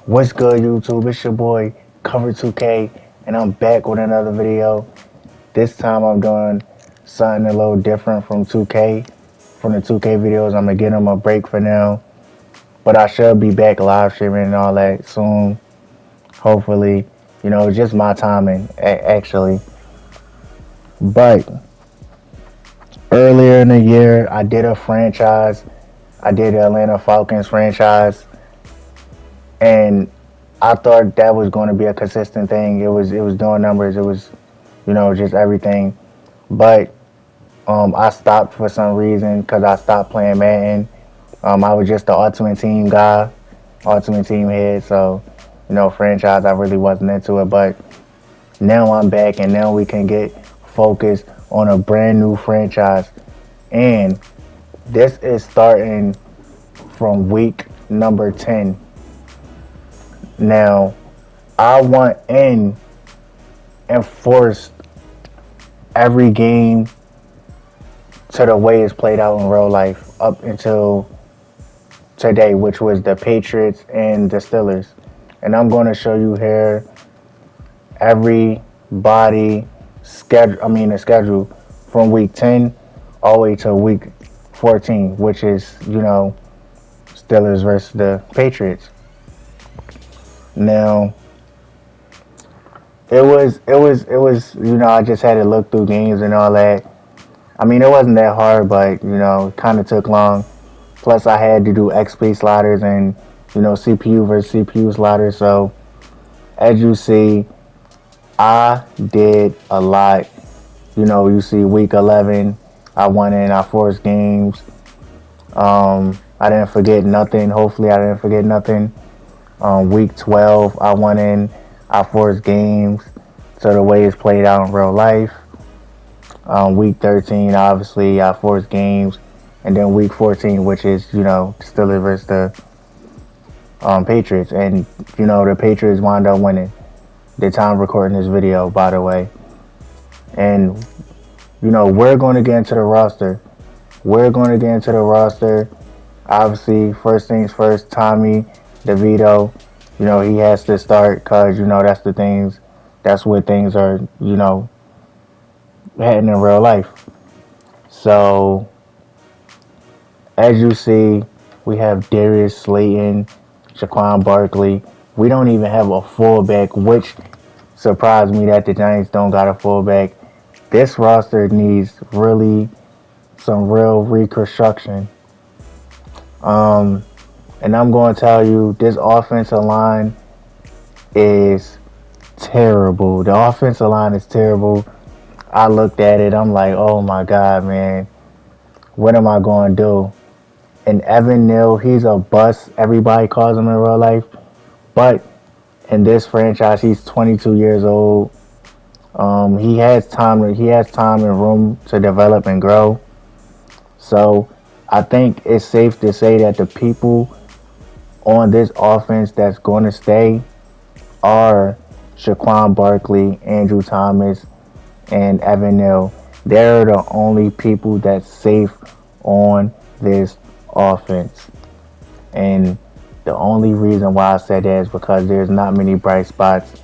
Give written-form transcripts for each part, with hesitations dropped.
What's good, YouTube? It's your boy, Cover 2K, and I'm back with another video. This time I'm doing something a little different from 2K. From the 2K videos, I'm going to give them a break for now. But I should be back live streaming and all that soon. Hopefully, just my timing, actually. But earlier in the year, I did a franchise. I did the Atlanta Falcons franchise. And I thought that was going to be a consistent thing. It was doing numbers. It was, just everything. But I stopped for some reason because I stopped playing Madden. I was just the Ultimate Team guy, Ultimate Team head. So, franchise, I really wasn't into it. But now I'm back, and now we can get focused on a brand new franchise. And this is starting from week number 10. Now, I want in enforced every game to the way it's played out in real life up until today, which was the Patriots and the Steelers. And I'm going to show you here everybody the schedule from week 10 all the way to week 14, which is, Steelers versus the Patriots. Now, it was, I just had to look through games and all that. I mean, it wasn't that hard, but, it kind of took long. Plus, I had to do XP sliders and, CPU versus CPU sliders. So, as you see, I did a lot. You see week 11, I won in our forced games. I didn't forget nothing. Hopefully, I didn't forget nothing. Week 12, I won in our forced games. So the way it's played out in real life. Week 13, obviously, our forced games. And then week 14, which is, Steelers versus the Patriots. And, the Patriots wound up winning. The time recording this video, by the way. And, we're going to get into the roster. Obviously, first things first, Tommy DeVito, he has to start because, that's where things are, heading in real life. So, as you see, we have Darius Slayton, Saquon Barkley. We don't even have a fullback, which surprised me that the Giants don't got a fullback. This roster needs some real reconstruction. And I'm going to tell you, this offensive line is terrible. The offensive line is terrible. I looked at it. I'm like, oh, my God, man. What am I going to do? And Evan Neal, he's a bust. Everybody calls him in real life. But in this franchise, he's 22 years old. He has time and room to develop and grow. So I think it's safe to say that the people on this offense that's going to stay are Saquon Barkley, Andrew Thomas, and Evan Neal. They're the only people that's safe on this offense. And the only reason why I said that is because there's not many bright spots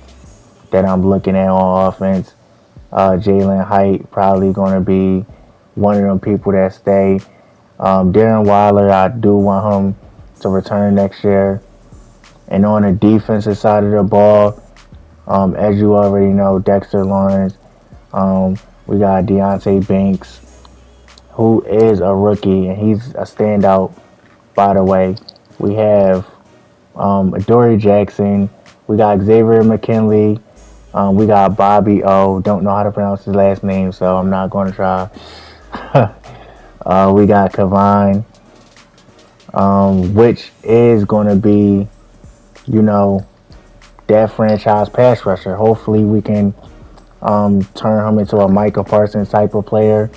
that I'm looking at on offense. Jalen Hyatt probably going to be one of them people that stay. Darren Waller, I do want him to return next year. And on the defensive side of the ball, as you already know, Dexter Lawrence. We got Deontay Banks, who is a rookie, and he's a standout, by the way. We have Adoree Jackson. We got Xavier McKinley. We got Bobby O. Don't know how to pronounce his last name, so I'm not going to try. We got Kavine, which is going to be, that franchise pass rusher. Hopefully we can turn him into a Micah Parsons type of player.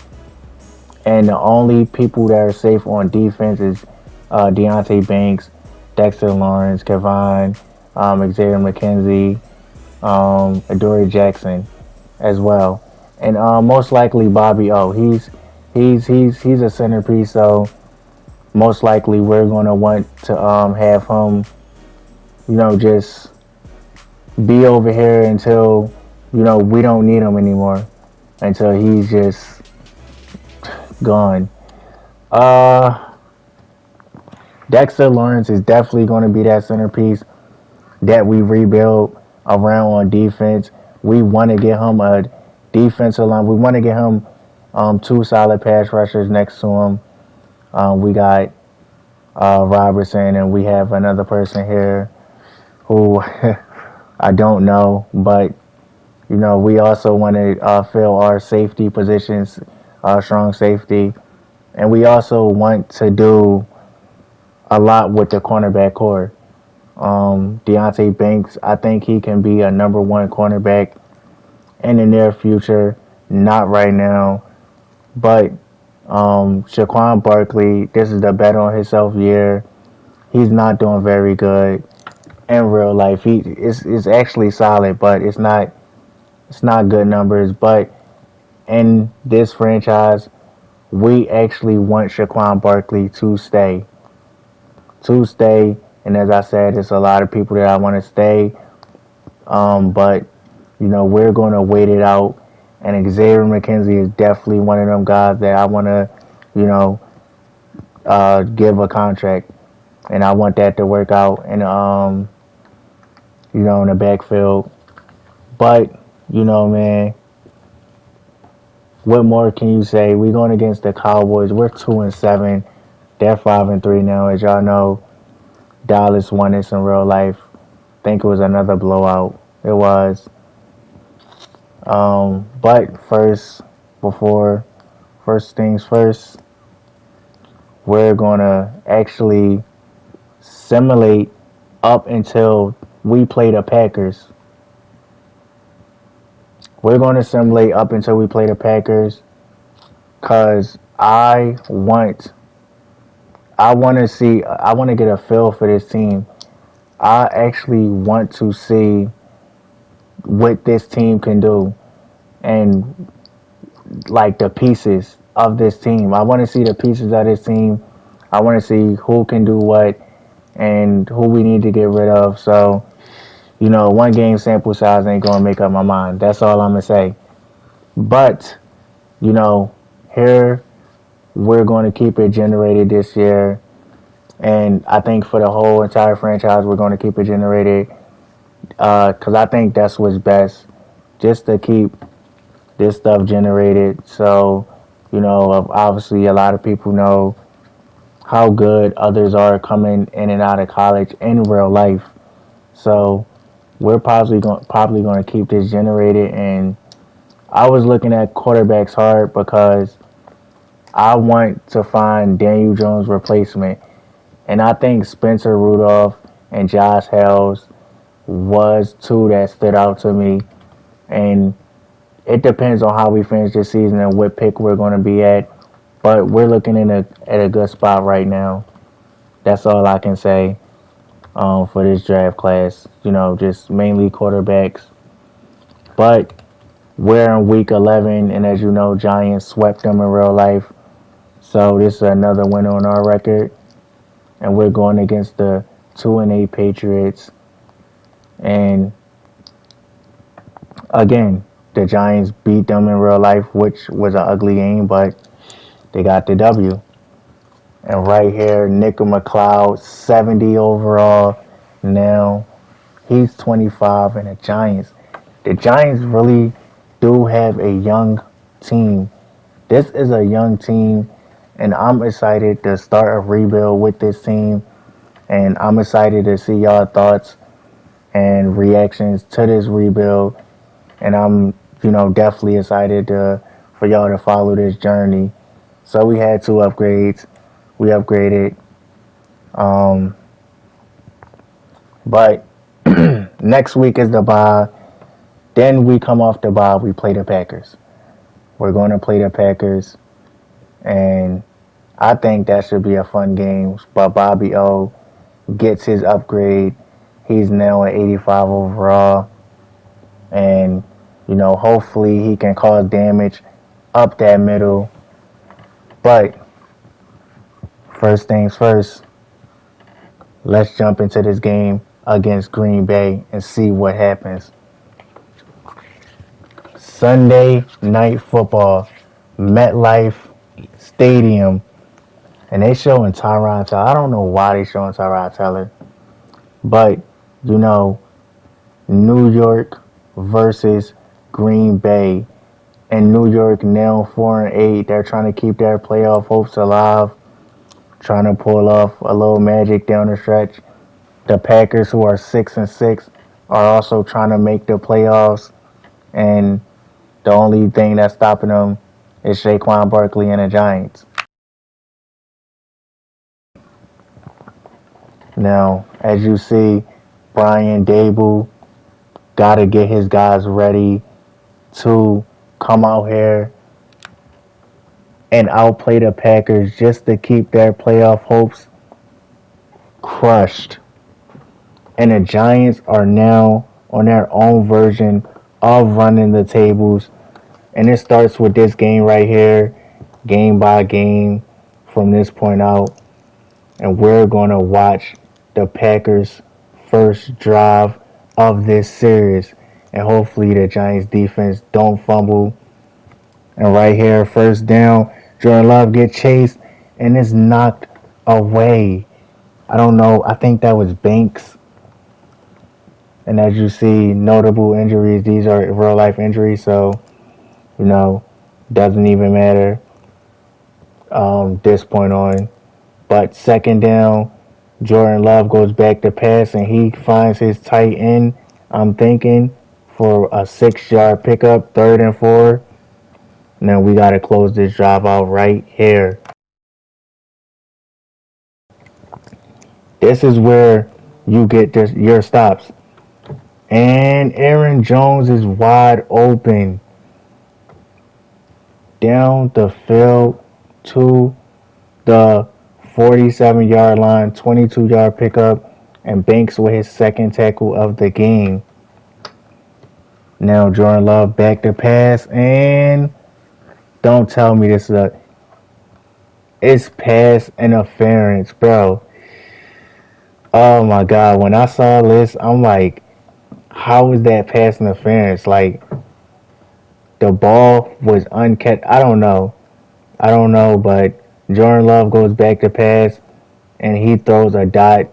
And the only people that are safe on defense is Deontay Banks, Dexter Lawrence, Kavine, Xavier McKenzie, Adoree Jackson as well. And most likely Bobby O. He's a centerpiece, so most likely we're going to want to have him just be over here until, we don't need him anymore. Until he's just gone. Uh, Dexter Lawrence is definitely going to be that centerpiece that we rebuild around on defense. We want to get him a defensive line. We want to get him two solid pass rushers next to him. We got Robertson, and we have another person here who I don't know, but we also want to fill our safety positions, strong safety, and we also want to do a lot with the cornerback core. Deontay Banks, I think he can be a number one cornerback in the near future. Not right now, but Shaquan Barkley, this is the bet on himself year. He's not doing very good in real life. He is actually solid, but it's not good numbers. But in this franchise, we actually want Shaquan Barkley to stay. To stay. And as I said, there's a lot of people that I want to stay. But, we're going to wait it out. And Xavier McKenzie is definitely one of them guys that I want to, give a contract. And I want that to work out in, in the backfield. But, man, what more can you say? We're going against the Cowboys. We're 2-7. They're 5-3 now, as y'all know. Dallas won this in real life. I think it was another blowout. It was. But first things first, we're going to actually simulate up until we play the Packers. We're going to simulate up until we play the Packers because I want to get a feel for this team. I actually want to see what this team can do and like the pieces of this team. I want to see the pieces of this team. I want to see who can do what and who we need to get rid of. So, one game sample size ain't going to make up my mind. That's all I'm going to say. But, here we're going to keep it generated this year. And I think for the whole entire franchise, we're going to keep it generated. Because I think that's what's best. Just to keep this stuff generated. So, obviously a lot of people know how good others are coming in and out of college in real life. So we're probably going to keep this generated. And I was looking at quarterbacks hard because I want to find Daniel Jones' replacement. And I think Spencer Rudolph and Josh Hells was two that stood out to me. And it depends on how we finish this season and what pick we're going to be at. But we're looking at a good spot right now. That's all I can say for this draft class. Just mainly quarterbacks. But we're in week 11, and as you know, Giants swept them in real life. So this is another win on our record. And we're going against the 2-8 Patriots. And again, the Giants beat them in real life, which was an ugly game, but they got the W. And right here, Nickel McLeod, 70 overall. Now he's 25, and the Giants really do have a young team. This is a young team, and I'm excited to start a rebuild with this team. And I'm excited to see y'all thoughts and reactions to this rebuild. And I'm, definitely excited for y'all to follow this journey. So we had 2 upgrades. We upgraded. But next week is the bye. Then we come off the bye. We play the Packers. We're going to play the Packers. And I think that should be a fun game. But Bobby O gets his upgrade. He's now at 85 overall. And, hopefully he can cause damage up that middle. But first things first, let's jump into this game against Green Bay and see what happens. Sunday night football, MetLife Stadium, and they showing Tyrod Taylor. I don't know why they showing Tyrod Taylor, but you know, New York versus Green Bay, and New York now 4-8. They're trying to keep their playoff hopes alive, trying to pull off a little magic down the stretch. The Packers, who are 6-6, are also trying to make the playoffs, and the only thing that's stopping them is Saquon Barkley and the Giants. Now, as you see, Brian Dable got to get his guys ready to come out here and outplay the Packers just to keep their playoff hopes crushed. And the Giants are now on their own version of running the tables. And it starts with this game right here, game by game from this point out. And we're going to watch the Packers' first drive of this series. And hopefully the Giants defense don't fumble. And right here, first down, Jordan Love gets chased and is knocked away. I don't know. I think that was Banks. And as you see, notable injuries. These are real life injuries. So, doesn't even matter this point on. But second down, Jordan Love goes back to pass and he finds his tight end, I'm thinking, for a 6-yard pickup, 3rd and 4. Now we got to close this drive out right here. This is where you get your stops. And Aaron Jones is wide open. Down the field to the 47-yard line, 22-yard pickup, and Banks with his second tackle of the game. Now Jordan Love back to pass, and don't tell me this is it's pass interference, bro. Oh my God, when I saw this, I'm like, how is that pass interference? Like, the ball was unkept. I don't know, but Jordan Love goes back to pass, and he throws a dot.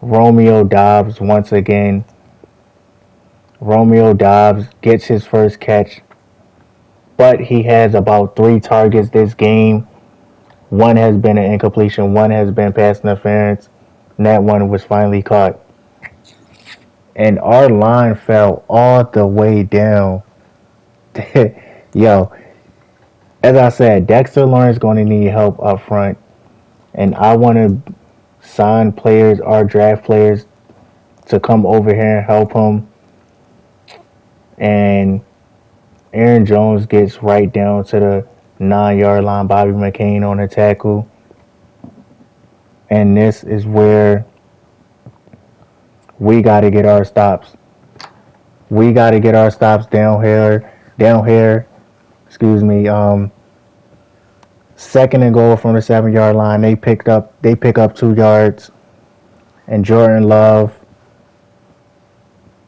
Romeo Doubs once again. Romeo Doubs gets his first catch, but he has about 3 targets this game. One has been an incompletion, one has been pass interference, and that one was finally caught. And our line fell all the way down. Yo, as I said, Dexter Lawrence going to need help up front. And I want to sign players, our draft players, to come over here and help him. And Aaron Jones gets right down to the 9-yard line. Bobby McCain on the tackle. And this is where we got to get our stops. We got to get our stops down here. Excuse me. 2nd and goal from the 7-yard line. They pick up 2 yards. And Jordan Love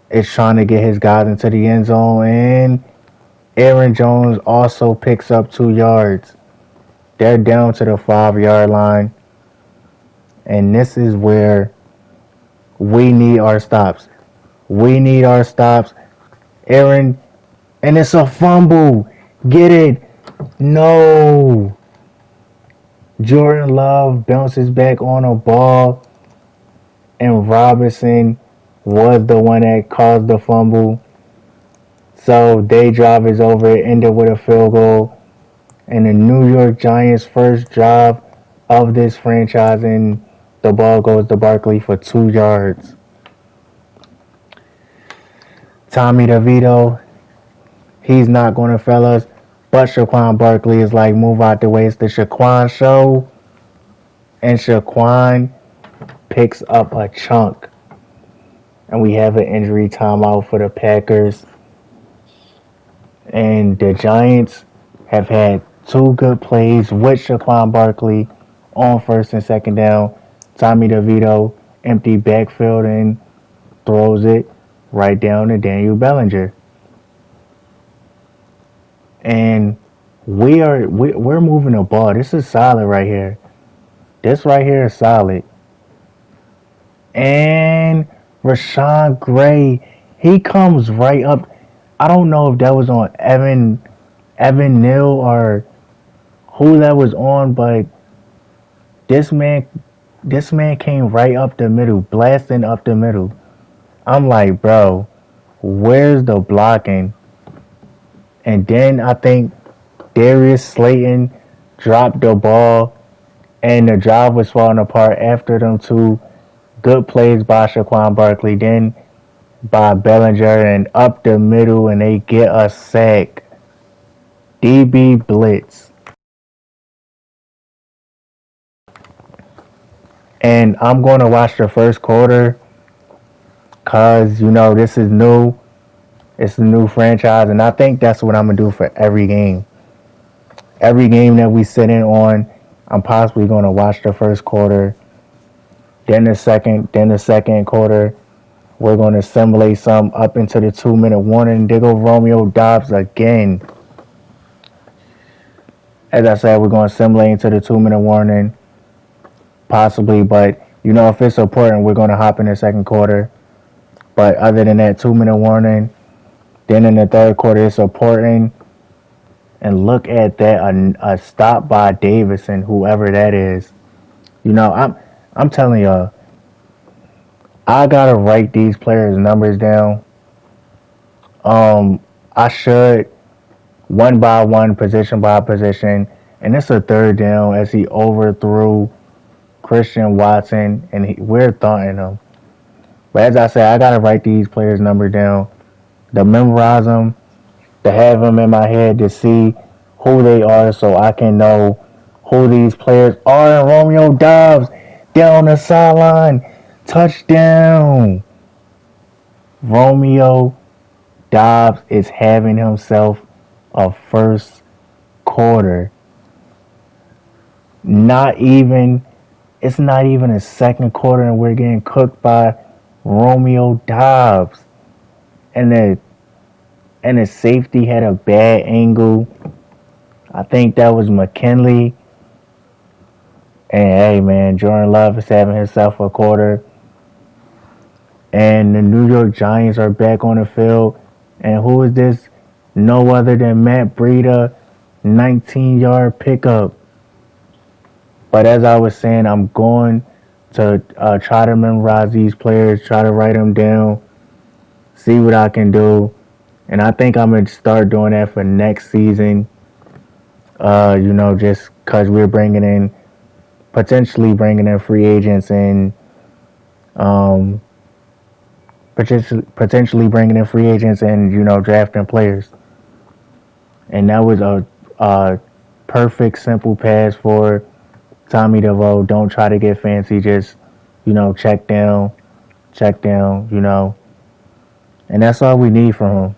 is trying to get his guys into the end zone. And Aaron Jones also picks up 2 yards. They're down to the 5-yard line. And this is where we need our stops. Aaron, and it's a fumble. Get it? No. Jordan Love bounces back on a ball, and Robinson was the one that caused the fumble. So their drive is over. It ended with a field goal. And the New York Giants' first drive of this franchise, and the ball goes to Barkley for 2 yards. Tommy DeVito, he's not going to fail us. But Saquon Barkley is like, move out the way. It's the Saquon show. And Saquon picks up a chunk. And we have an injury timeout for the Packers. And the Giants have had 2 good plays with Saquon Barkley on 1st and 2nd down. Tommy DeVito, empty backfield, and throws it right down to Daniel Bellinger. And we're moving the ball. This is solid right here. This right here is solid. And Rashawn Gray, he comes right up. I don't know if that was on Evan Neal or who that was on, but this man came right up the middle, blasting up the middle. I'm like, bro, where's the blocking? And then I think Darius Slayton dropped the ball, and the drive was falling apart after them two good plays by Saquon Barkley, then by Bellinger, and up the middle, and they get a sack. DB blitz. And I'm going to watch the first quarter because, this is new. It's a new franchise, and I think that's what I'm going to do for every game. Every game that we sit in on, I'm possibly going to watch the first quarter, then the second quarter. We're going to simulate some up into the 2-minute warning. There go Romeo Doubs again. As I said, we're going to simulate into the 2-minute warning, possibly, but if it's important, we're going to hop in the second quarter. But other than that 2-minute warning, then in the third quarter, it's important. And look at that, a stop by Davison, whoever that is. I'm telling y'all, I gotta write these players' numbers down. I should, one by one, position by position, and it's a third down as he overthrew Christian Watson, and we're taunting him. But as I said, I gotta write these players' numbers down, to memorize them, to have them in my head, to see who they are, so I can know who these players are. And Romeo Doubs down the sideline, touchdown. Romeo Doubs is having himself a first quarter. It's not even a second quarter, and we're getting cooked by Romeo Doubs. And the safety had a bad angle. I think that was McKinley. And hey, man, Jordan Love is having himself a quarter. And the New York Giants are back on the field. And who is this? No other than Matt Breida, 19-yard pickup. But as I was saying, I'm going to try to memorize these players, try to write them down, see what I can do. And I think I'm going to start doing that for next season. Just because we're potentially bringing in free agents and potentially bringing in free agents and, drafting players. And that was a perfect, simple pass for Tommy DeVoe. Don't try to get fancy. Just, check down, And that's all we need from him.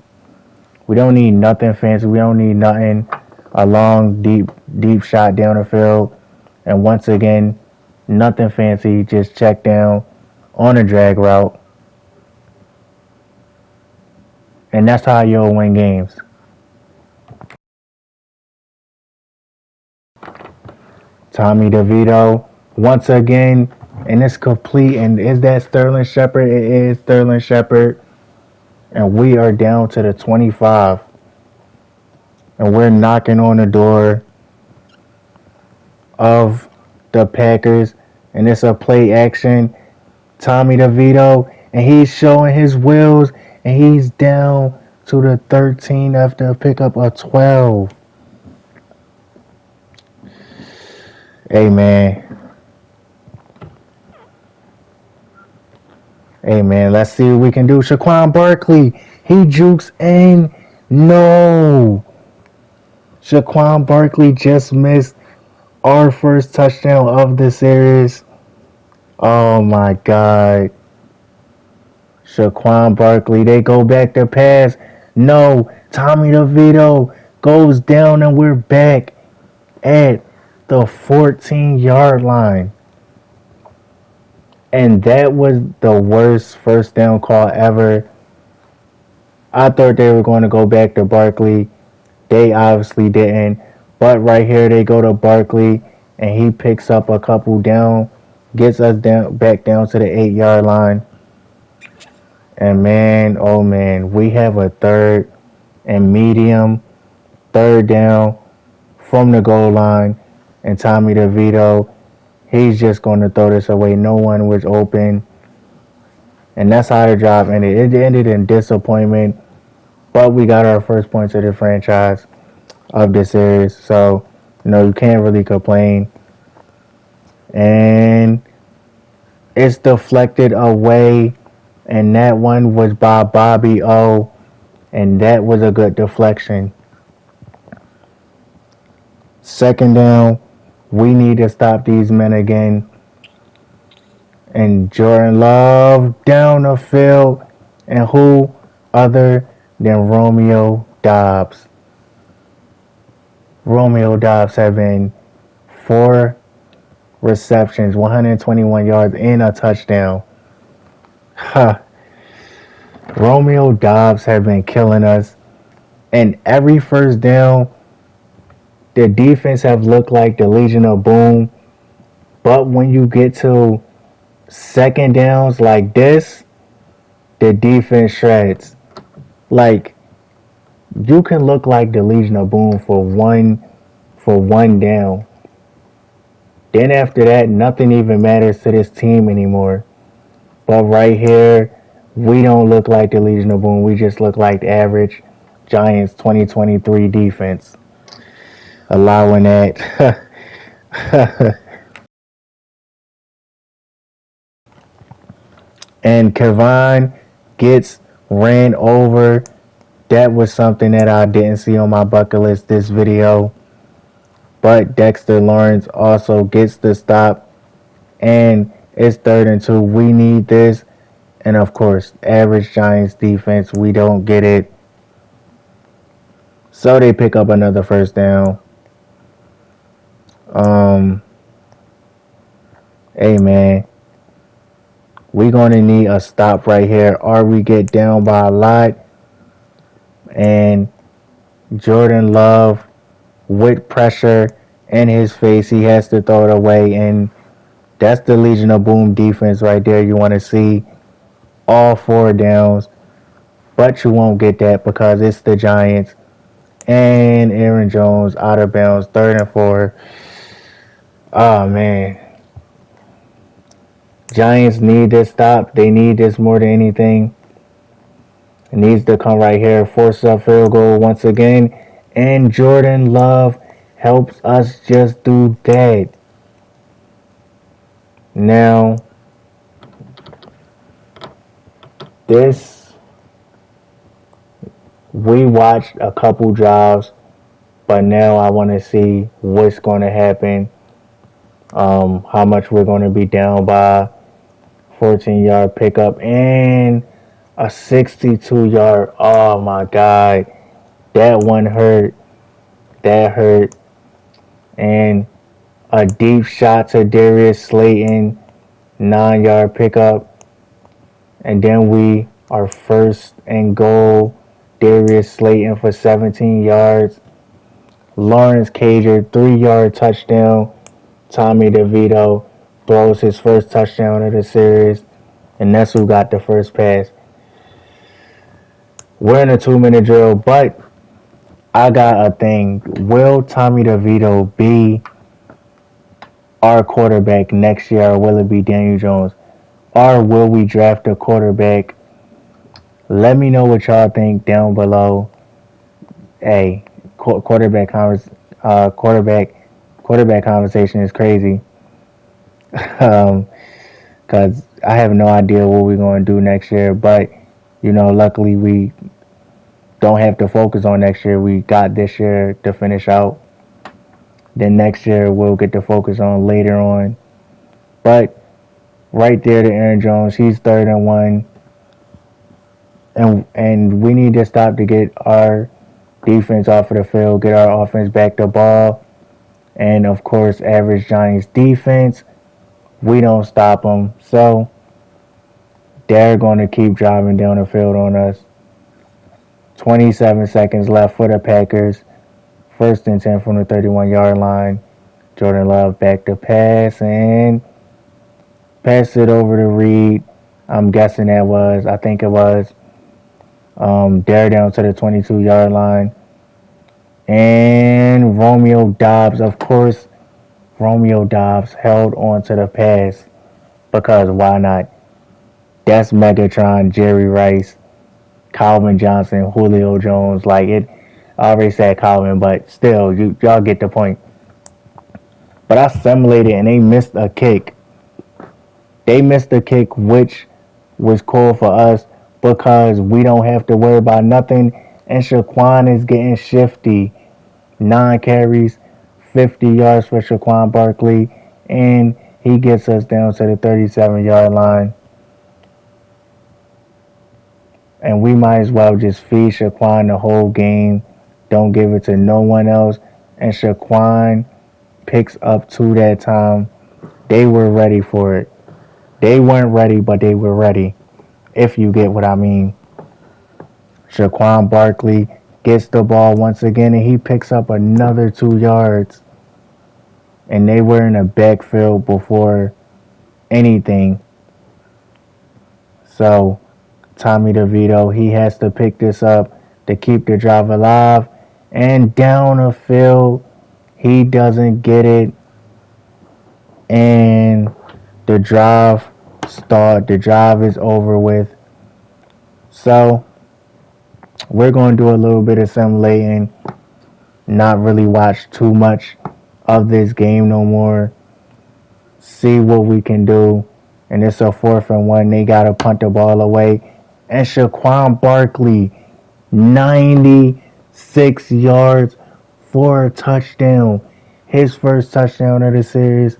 We don't need nothing fancy. We don't need nothing. A long, deep shot down the field. And once again, nothing fancy. Just check down on a drag route. And that's how you'll win games. Tommy DeVito, once again, and it's complete. And is that Sterling Shepard? It is Sterling Shepard. And we are down to the 25. And we're knocking on the door of the Packers. And it's a play action. Tommy DeVito. And he's showing his wheels. And he's down to the 13 after a pickup of 12. Hey, man. Let's see what we can do. Saquon Barkley. He jukes in. No. Saquon Barkley just missed our first touchdown of the series. Oh, my God. Saquon Barkley. They go back to pass. No. Tommy DeVito goes down, and we're back at the 14-yard line. And that was the worst first down call ever. I thought they were going to go back to Barkley. They obviously didn't. But right here, they go to Barkley, and he picks up a couple down, gets us down back down to the 8 yard line. And man, oh man, we have a third and medium, third down from the goal line, and Tommy DeVito, he's just going to throw this away. No one was open, and that's how the drive ended. It ended in disappointment, but we got our first points of the franchise of this series, so you can't really complain. And it's deflected away, and that one was by Bobby O, and that was a good deflection. Second down, we need to stop these men again. And Jordan Love down the field, and who other than Romeo Doubs. Romeo Doubs had been 4 receptions, 121 yards, and a touchdown. Huh. Romeo Doubs have been killing us. And every first down, the defense have looked like the Legion of Boom. But when you get to second downs like this, the defense shreds. Like, you can look like the Legion of Boom for one down. Then after that, nothing even matters to this team anymore. But right here, we don't look like the Legion of Boom. We just look like the average Giants 2023 defense. Allowing that. And Kevon gets ran over. That was something that I didn't see on my bucket list this video. But Dexter Lawrence also gets the stop. And it's 3rd and 2. We need this. And of course, average Giants defense, we don't get it. So they pick up another first down. Hey man, we gonna need a stop right here, or we get down by a lot. And Jordan Love, with pressure in his face, he has to throw it away. And that's the Legion of Boom defense right there. You want to see all 4 downs, but you won't get that because it's the Giants. And Aaron Jones out of bounds, 3rd and 4. Oh man, Giants need this stop. They need this more than anything. It needs to come right here. Force a field goal once again. And Jordan Love helps us just do that. Now, we watched a couple drives, but now I want to see what's going to happen. How much we're going to be down by. 14-yard pickup and a 62-yard. Oh my God, that one hurt. That hurt. And a deep shot to Darius Slayton, 9-yard pickup. And then we are 1st and goal. Darius Slayton for 17 yards. Lawrence Cager, 3-yard touchdown. Tommy DeVito throws his first touchdown of the series, and that's who got the first pass. We're in a 2-minute drill, but I got a thing. Will Tommy DeVito be our quarterback next year, or will it be Daniel Jones? Or will we draft a quarterback? Let me know what y'all think down below. Hey, quarterback conversation is crazy. Because I have no idea what we're going to do next year. But, luckily we don't have to focus on next year. We got this year to finish out. Then next year we'll get to focus on later on. But right there to Aaron Jones, he's 3rd and 1. And we need to stop to get our defense off of the field, get our offense back the ball. And, of course, average Giants defense. We don't stop them. So they're going to keep driving down the field on us. 27 seconds left for the Packers. 1st and 10 from the 31-yard line. Jordan Love back to pass and pass it over to Reed. I'm guessing I think it was. They're down to the 22-yard line. And Romeo Doubs, of course, Romeo Doubs held on to the pass because why not? That's Megatron, Jerry Rice, Calvin Johnson, Julio Jones. Like it, I already said Calvin, but still, y'all get the point. But I simulated and they missed a kick. They missed a kick, which was cool for us because we don't have to worry about nothing. And Shaquan is getting shifty. 9 carries, 50 yards for Shaquan Barkley, and he gets us down to the 37-yard line. And we might as well just feed Shaquan the whole game. Don't give it to no one else. And Shaquan picks up 2 that time. They were ready for it. They weren't ready, but they were ready. If you get what I mean. Shaquan Barkley gets the ball once again, and he picks up another 2 yards. And they were in a backfield before anything. So Tommy DeVito, he has to pick this up to keep the drive alive. And down the field, he doesn't get it. And the drive is over with. So we're going to do a little bit of simulating, not really watch too much of this game no more. See what we can do. And it's a 4th-and-1. They got to punt the ball away. And Shaquan Barkley, 96 yards for a touchdown. His first touchdown of the series.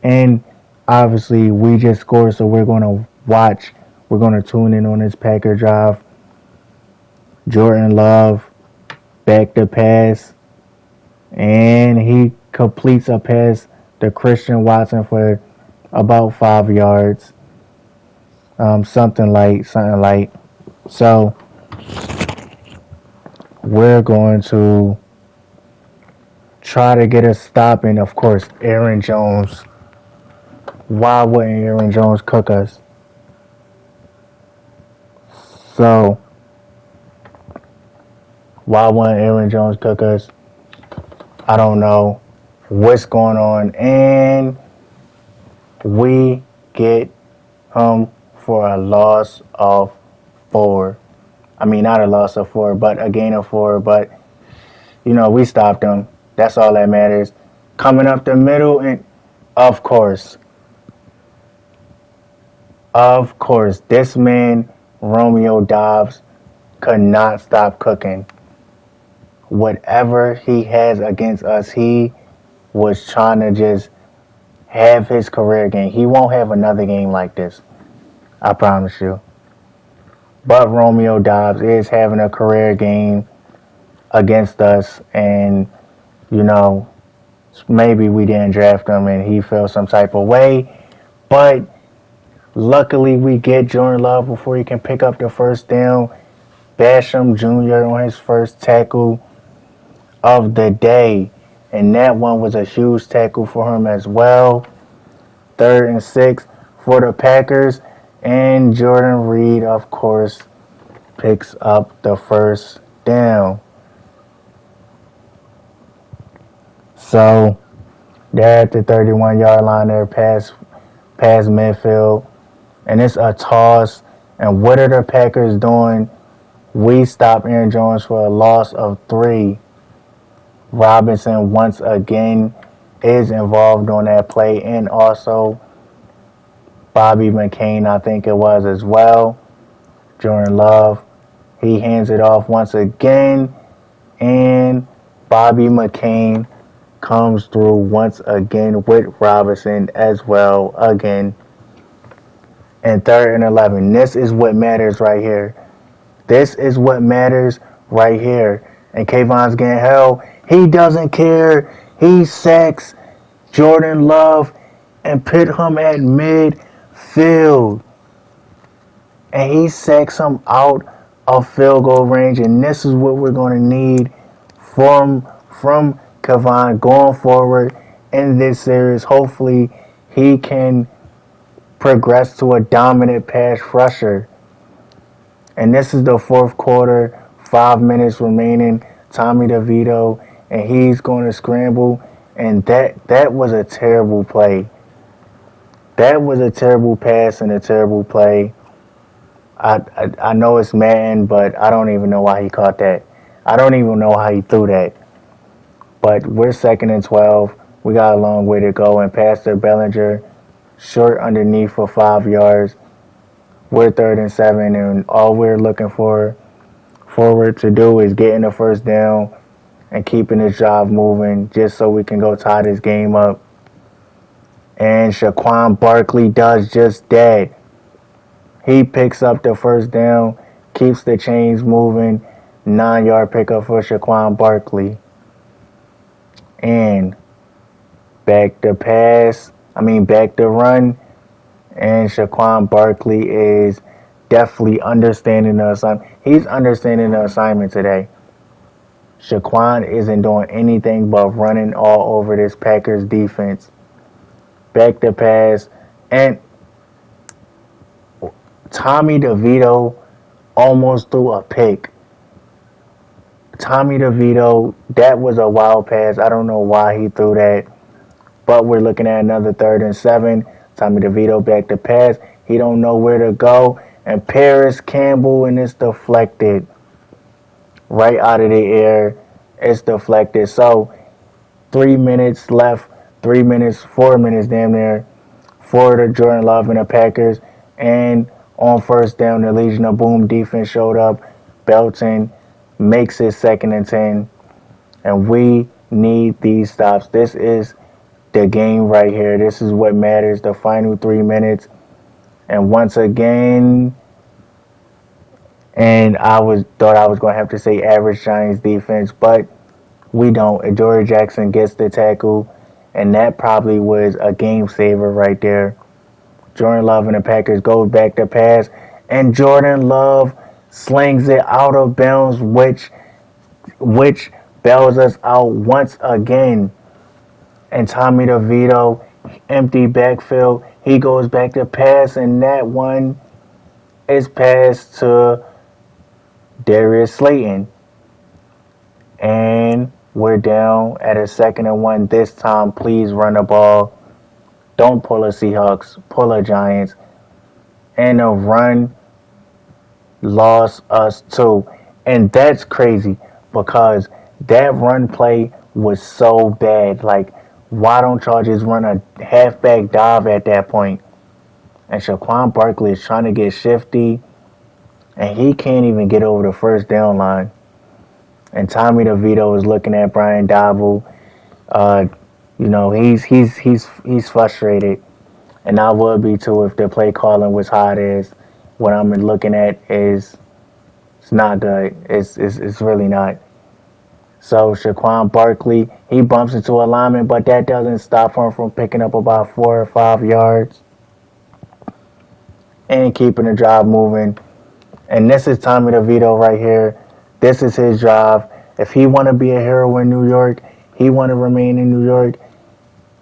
And obviously, we just scored, so we're going to watch. We're going to tune in on this Packer drive. Jordan Love, back to pass. And he completes a pass to Christian Watson for about 5 yards. Something light. So we're going to try to get a stop. And of course, Aaron Jones. Why wouldn't Aaron Jones cook us? So why wouldn't Aaron Jones cook us? I don't know what's going on. And we get him for a loss of 4. I mean, not a loss of 4, but a gain of 4. But, we stopped him. That's all that matters. Coming up the middle, and of course, this man, Romeo Doubs, could not stop cooking. Whatever he has against us, he was trying to just have his career game. He won't have another game like this. I promise you. But Romeo Doubs is having a career game against us. And, maybe we didn't draft him and he felt some type of way. But luckily we get Jordan Love before he can pick up the first down. Basham Jr. on his first tackle of the day. And that one was a huge tackle for him as well. 3rd and 6 for the Packers. And Jordan Reed, of course, picks up the first down. So they're at the 31-yard line there past midfield. And it's a toss. And what are the Packers doing? We stop Aaron Jones for a loss of 3. Robinson once again is involved on that play, and also Bobby McCain, I think it was as well. Jordan Love, he hands it off once again, and Bobby McCain comes through once again with Robinson as well again. And 3rd and 11. This is what matters right here. This is what matters right here. And Kayvon's getting held. He doesn't care. He sacks Jordan Love. and put him at midfield. And he sacks him out of field goal range. And this is what we're going to need from Kevon going forward in this series. Hopefully, he can progress to a dominant pass rusher. And this is the fourth quarter, 5 minutes remaining. Tommy DeVito, and he's going to scramble. And that was a terrible play. That was a terrible pass and a terrible play. I know it's Madden, but I don't even know why he caught that. I don't even know how he threw that. But we're 2nd and 12. We got a long way to go. And Pastor Bellinger, short underneath for 5 yards. We're 3rd and 7, and all we're looking forward to do is getting the first down and keeping this drive moving just so we can go tie this game up. And Shaquan Barkley does just that. He picks up the first down, keeps the chains moving. 9-yard pickup for Shaquan Barkley. And back to run. And Shaquan Barkley is definitely understanding the assignment. He's understanding the assignment today. Shaquan isn't doing anything but running all over this Packers defense. Back to pass. And Tommy DeVito almost threw a pick. Tommy DeVito, that was a wild pass. I don't know why he threw that. But we're looking at another 3rd and 7. Tommy DeVito back to pass. He don't know where to go. And Paris Campbell, and it's deflected. Right out of the air. It's deflected. So 3 minutes left. 4 minutes damn near for the Jordan Love and the Packers. And on first down, the Legion of Boom defense showed up. Belton makes it 2nd and 10. And we need these stops. This is the game right here. This is what matters. The final 3 minutes. And once again, and thought I was going to have to say average Giants defense, but we don't. Adoree Jackson gets the tackle, and that probably was a game saver right there. Jordan Love and the Packers go back to pass, and Jordan Love slings it out of bounds, which bails us out once again. And Tommy DeVito, empty backfield, he goes back to pass, and that one is passed to Darius Slayton. And we're down at a 2nd and 1 this time. Please run the ball. Don't pull a Seahawks. Pull a Giants. And the run lost us too. And that's crazy because that run play was so bad. Like, why don't y'all just run a halfback dive at that point? And Shaquan Barkley is trying to get shifty, and he can't even get over the first down line. And Tommy DeVito is looking at Brian Dabble. He's frustrated, and I would be too if the play calling was hot as what I'm looking at is it's not good. It's really not. So Shaquan Barkley, he bumps into a lineman, but that doesn't stop him from picking up about 4 or 5 yards and keeping the drive moving. And this is Tommy DeVito right here. This is his drive. If he want to be a hero in New York, he want to remain in New York,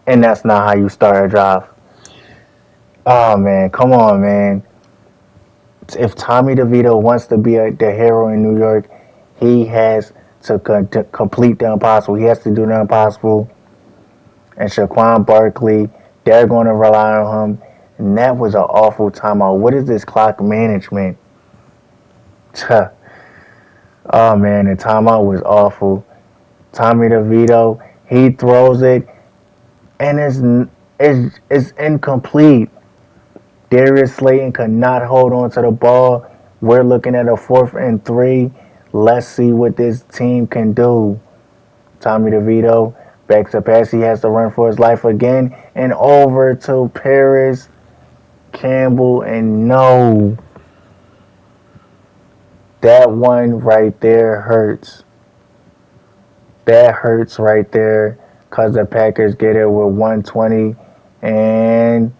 and that's not how you start a drive. Oh, man. Come on, man. If Tommy DeVito wants to be the hero in New York, he has to complete the impossible. He has to do the impossible. And Shaquan Barkley, they're going to rely on him. And that was an awful timeout. What is this clock management? Oh, man, the timeout was awful. Tommy DeVito, he throws it, and it's incomplete. Darius Slayton could not hold on to the ball. We're looking at a 4th and 3. Let's see what this team can do. Tommy DeVito back to pass. He has to run for his life again. And over to Paris Campbell. And no. That one right there hurts. That hurts right there because the Packers get it with 1:20 And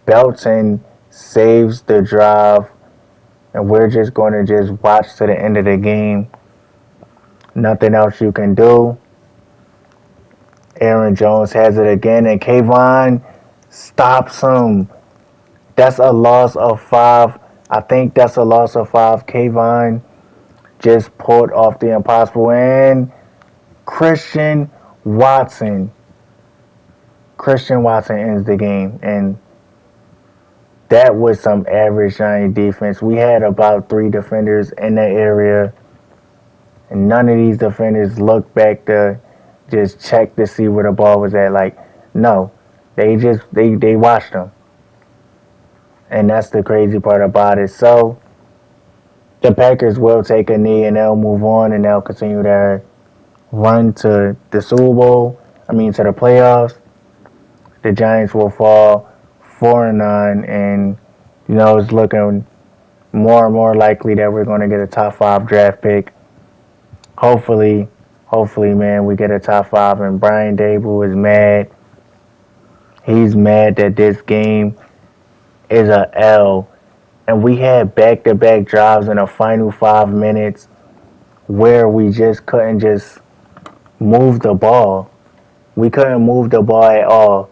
Belton saves the drive, and we're just going to just watch to the end of the game. Nothing else you can do. Aaron Jones has it again, and Kayvon stops him. That's a loss of 5. I think that's a loss of 5. Kayvon just pulled off the impossible, and Christian Watson. Christian Watson ends the game, and that was some average Giant defense. We had about 3 defenders in the area, and none of these defenders looked back to just check to see where the ball was at. Like, no, they watched them, and that's the crazy part about it. So the Packers will take a knee, and they'll move on, and they'll continue their run to the Super Bowl. I mean, to the playoffs. The Giants will fall 4-9, and it's looking more and more likely that we're going to get a top 5 draft pick. Hopefully, man, we get a top 5. And Brian Dable is mad. He's mad that this game is a L, and we had back-to-back drives in the final 5 minutes where we just couldn't just move the ball. We couldn't move the ball at all.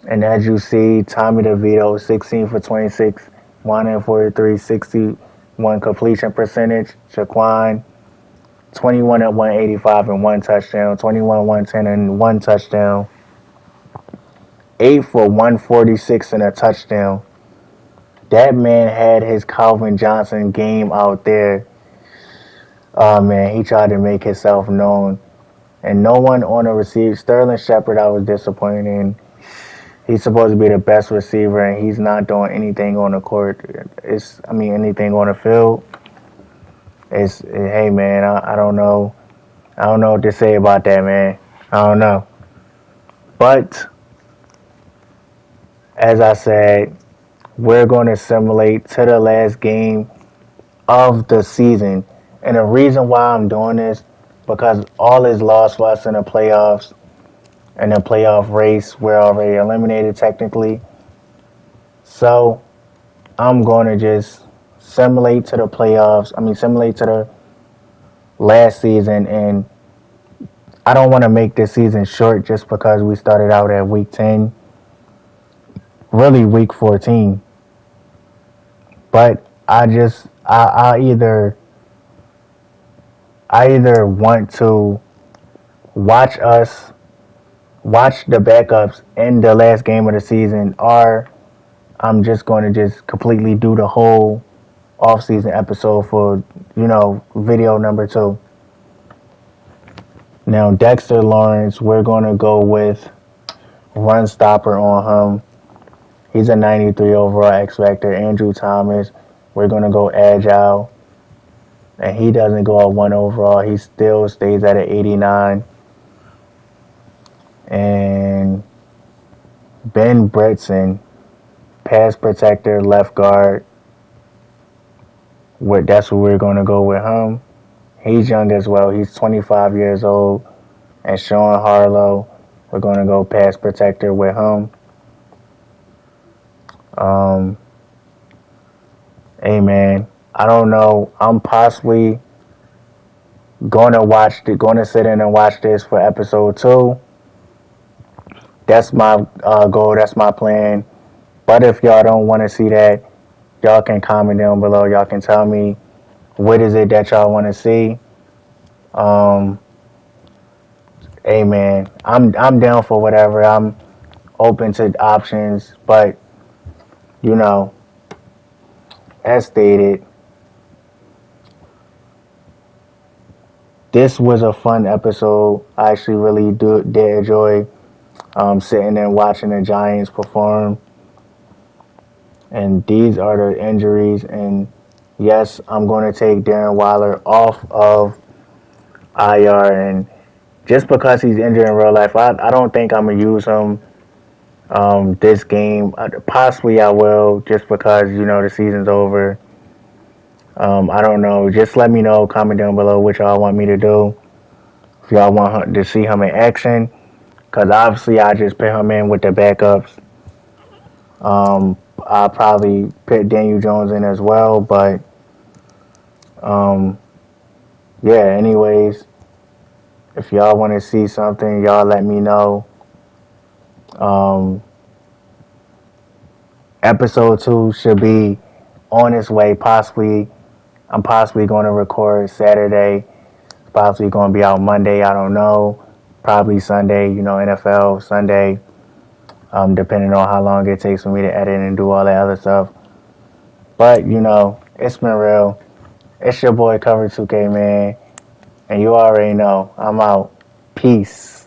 And as you see, Tommy DeVito, 16 for 26, 143, 61 completion percentage. Shaquan, 21 at 185 and 1 touchdown. 21 110 and 1 touchdown. 8 for 146 and a touchdown. That man had his Calvin Johnson game out there. Oh, man, he tried to make himself known. And no one on the receiver. Sterling Shepard, I was disappointed in. He's supposed to be the best receiver, and he's not doing anything on the court. Anything on the field. Hey, man, I don't know. I don't know what to say about that, man. I don't know. But, as I said, we're going to simulate to the last game of the season. And the reason why I'm doing this, because all is lost for us in the playoffs. In the playoff race, we're already eliminated technically. So I'm going to just simulate to the playoffs. Simulate to the last season. And I don't want to make this season short just because we started out at week 10. Really week 14. But I either want to watch the backups in the last game of the season, or I'm just going to just completely do the whole off-season episode for, video number 2. Now, Dexter Lawrence, we're going to go with run stopper on him. He's a 93 overall X Factor. Andrew Thomas, we're going to go agile. And he doesn't go at 1 overall. He still stays at an 89. And Ben Bretson, pass protector, left guard. That's what we're going to go with him. He's young as well. He's 25 years old. And Sean Harlow, we're going to go pass protector with him. Hey, man, I don't know. I'm possibly going to sit in and watch this for episode 2. That's my goal. That's my plan. But if y'all don't want to see that, y'all can comment down below. Y'all can tell me what is it that y'all want to see. Hey, man, I'm down for whatever. I'm open to options. But, as stated, this was a fun episode. I actually really did enjoy sitting and watching the Giants perform. And these are the injuries. And yes, I'm going to take Darren Waller off of IR. And just because he's injured in real life, I don't think I'm going to use him this game. Possibly I will, just because, the season's over. I don't know. Just let me know. Comment down below what y'all want me to do. If y'all want to see him in action, Because obviously I just put him in with the backups. I'll probably put Daniel Jones in as well. But um, yeah, anyways, if y'all want to see something, y'all let me know. Um, episode 2 should be on its way. Possibly, I'm possibly going to record Saturday. Possibly going to be out Monday. I don't know. Probably Sunday. You know, NFL Sunday. Depending on how long it takes for me to edit and do all that other stuff. But you know, it's been real. It's your boy Cover 2K, man, and you already know I'm out. Peace.